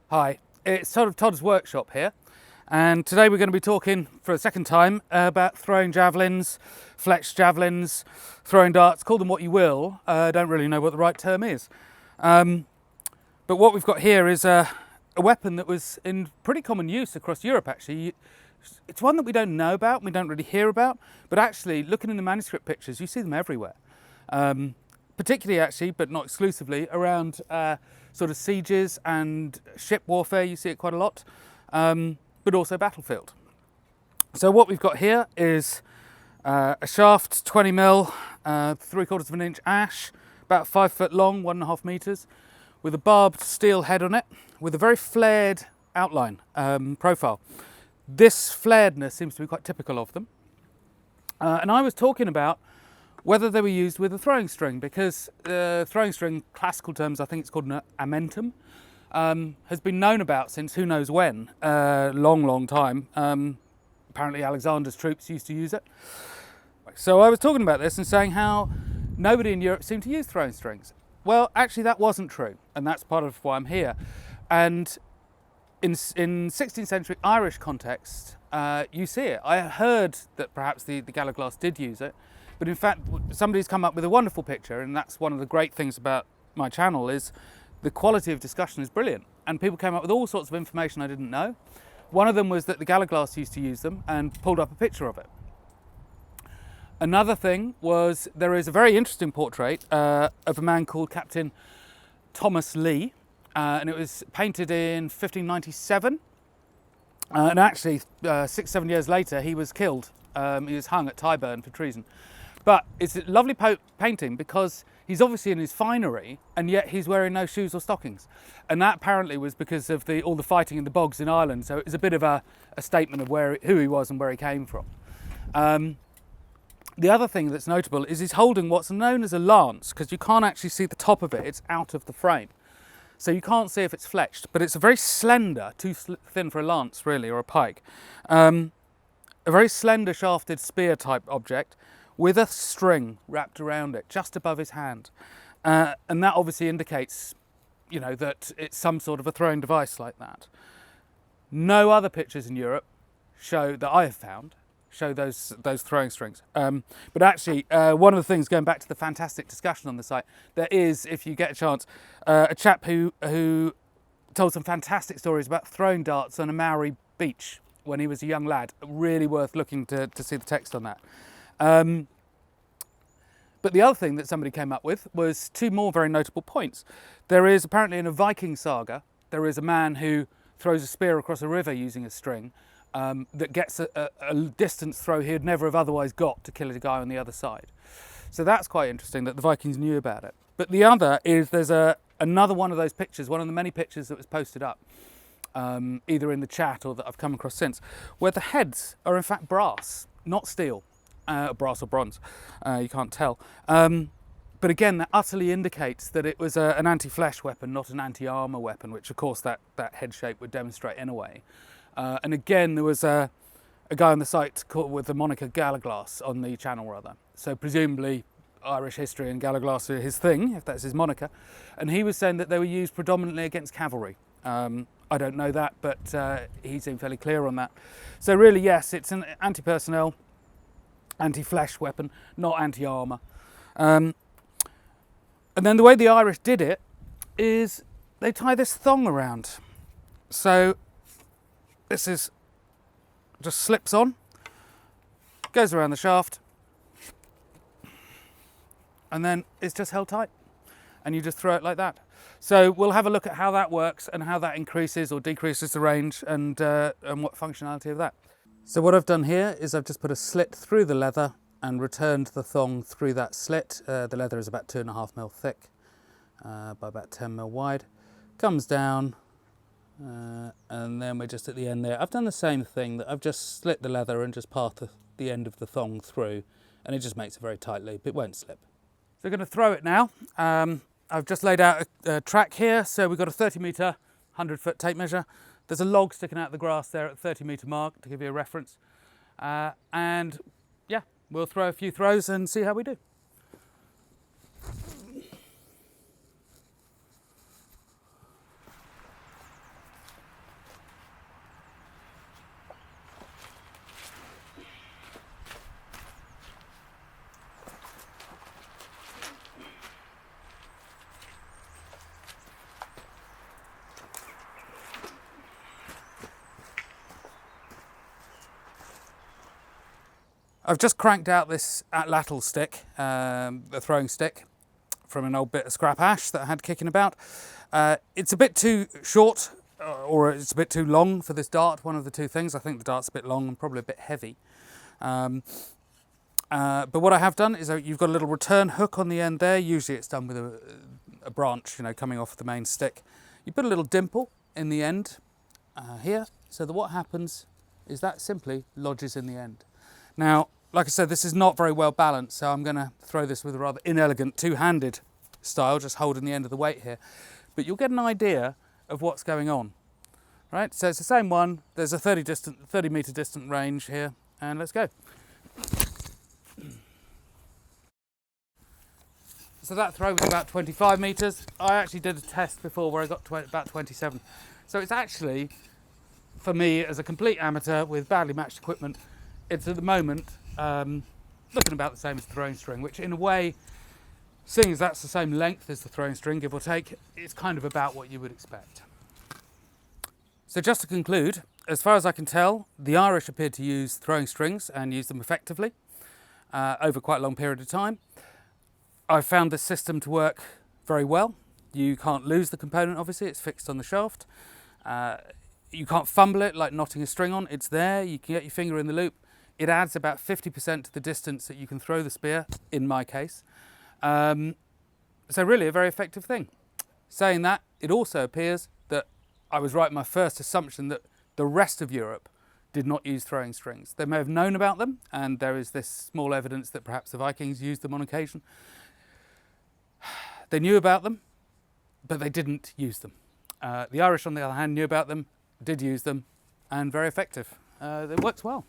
Hi, it's Todd's Workshop here, and today we're going to be talking for a second time about throwing javelins, fletched javelins, throwing darts, call them what you will. I don't really know what the right term is. But what we've got here is a weapon that was in pretty common use across Europe actually. It's one that we don't know about, we don't really hear about, but actually looking in the manuscript pictures you see them everywhere. Particularly actually, but not exclusively, around sort of sieges and ship warfare, you see it quite a lot, but also battlefield. So what we've got here is a shaft, 20mm, 3/4 of an inch ash, about 5 foot long, 1.5 meters, with a barbed steel head on it, with a very flared outline profile. This flaredness seems to be quite typical of them. And I was talking about whether they were used with a throwing string, because throwing string, classical terms, I think it's called an amentum, has been known about since who knows when, long time. Apparently Alexander's troops used to use it. So I was talking about this and saying how nobody in Europe seemed to use throwing strings. Well, actually that wasn't true, and that's part of why I'm here. And in 16th century Irish context, you see it. I heard that perhaps the Galaglass did use it, but in fact somebody's come up with a wonderful picture, and that's one of the great things about my channel, is the quality of discussion is brilliant, and people came up with all sorts of information I didn't know. One of them was that the Galaglass used to use them, and pulled up a picture of it. Another thing was there is a very interesting portrait of a man called Captain Thomas Lee, and it was painted in 1597, and actually 6-7 years later he was killed. He was hung at Tyburn for treason. But it's a lovely painting because he's obviously in his finery, and yet he's wearing no shoes or stockings, and that apparently was because of all the fighting in the bogs in Ireland. So it was a bit of a statement of who he was and where he came from. The other thing that's notable is he's holding what's known as a lance, because you can't actually see the top of it, it's out of the frame. So you can't see if it's fletched, but it's a very slender, too thin for a lance really, or a pike. A very slender shafted spear type object with a string wrapped around it, just above his hand. And that obviously indicates, you know, that it's some sort of a throwing device like that. No other pictures in Europe that I have found show those throwing strings. But actually, one of the things, going back to the fantastic discussion on the site, there is, if you get a chance, a chap who told some fantastic stories about throwing darts on a Maori beach when he was a young lad. Really worth looking to see the text on that. But the other thing that somebody came up with was two more very notable points. There is apparently in a Viking saga, there is a man who throws a spear across a river using a string, that gets a distance throw he would never have otherwise got to kill a guy on the other side. So that's quite interesting that the Vikings knew about it. But the other is there's another one of those pictures, one of the many pictures that was posted up, either in the chat or that I've come across since, where the heads are in fact brass, not steel, brass or bronze, you can't tell. But again, that utterly indicates that it was an anti-flesh weapon, not an anti-armour weapon, which of course that head shape would demonstrate anyway. And again, there was a guy on the site called with the moniker Galaglass on the channel rather. So presumably Irish history and Galaglass are his thing, if that's his moniker. And he was saying that they were used predominantly against cavalry. I don't know that, but he seemed fairly clear on that. So really, yes, it's an anti-personnel, anti-flesh weapon, not anti-armour. And then the way the Irish did it is they tie this thong around. So this just slips on, goes around the shaft, and then it's just held tight, and you just throw it like that. So we'll have a look at how that works and how that increases or decreases the range, and what functionality of that. So what I've done here is I've just put a slit through the leather and returned the thong through that slit. The leather is about 2.5mm thick by about 10mm wide. Comes down, and then we're just at the end there. I've done the same thing, that I've just slit the leather and just passed the end of the thong through, and it just makes a very tight loop. It won't slip. So we're going to throw it now. I've just laid out a track here, so we've got a 30-metre, 100-foot tape measure. There's a log sticking out of the grass there at the 30-metre mark to give you a reference. And yeah, we'll throw a few throws and see how we do. I've just cranked out this atlatl stick, the throwing stick, from an old bit of scrap ash that I had kicking about. It's a bit too short, or it's a bit too long for this dart, one of the two things. I think the dart's a bit long and probably a bit heavy. But what I have done is you've got a little return hook on the end there. Usually it's done with a branch, coming off the main stick. You put a little dimple in the end here, so that what happens is that simply lodges in the end. Now, like I said, this is not very well balanced, so I'm going to throw this with a rather inelegant two-handed style, just holding the end of the weight here. But you'll get an idea of what's going on, right? So it's the same one. There's a 30 metre distant range here, and let's go. So that throw was about 25 metres. I actually did a test before where I got about 27. So it's actually, for me, as a complete amateur with badly matched equipment, it's at the moment looking about the same as the throwing string, which in a way, seeing as that's the same length as the throwing string, give or take, it's kind of about what you would expect. So just to conclude, as far as I can tell, the Irish appeared to use throwing strings and use them effectively over quite a long period of time. I've found this system to work very well. You can't lose the component, obviously, it's fixed on the shaft. You can't fumble it like knotting a string on, it's there, you can get your finger in the loop. It adds about 50% to the distance that you can throw the spear, in my case. So really a very effective thing. Saying that, it also appears that I was right in my first assumption that the rest of Europe did not use throwing strings. They may have known about them, and there is this small evidence that perhaps the Vikings used them on occasion. They knew about them, but they didn't use them. The Irish, on the other hand, knew about them, did use them, and very effective. It works well.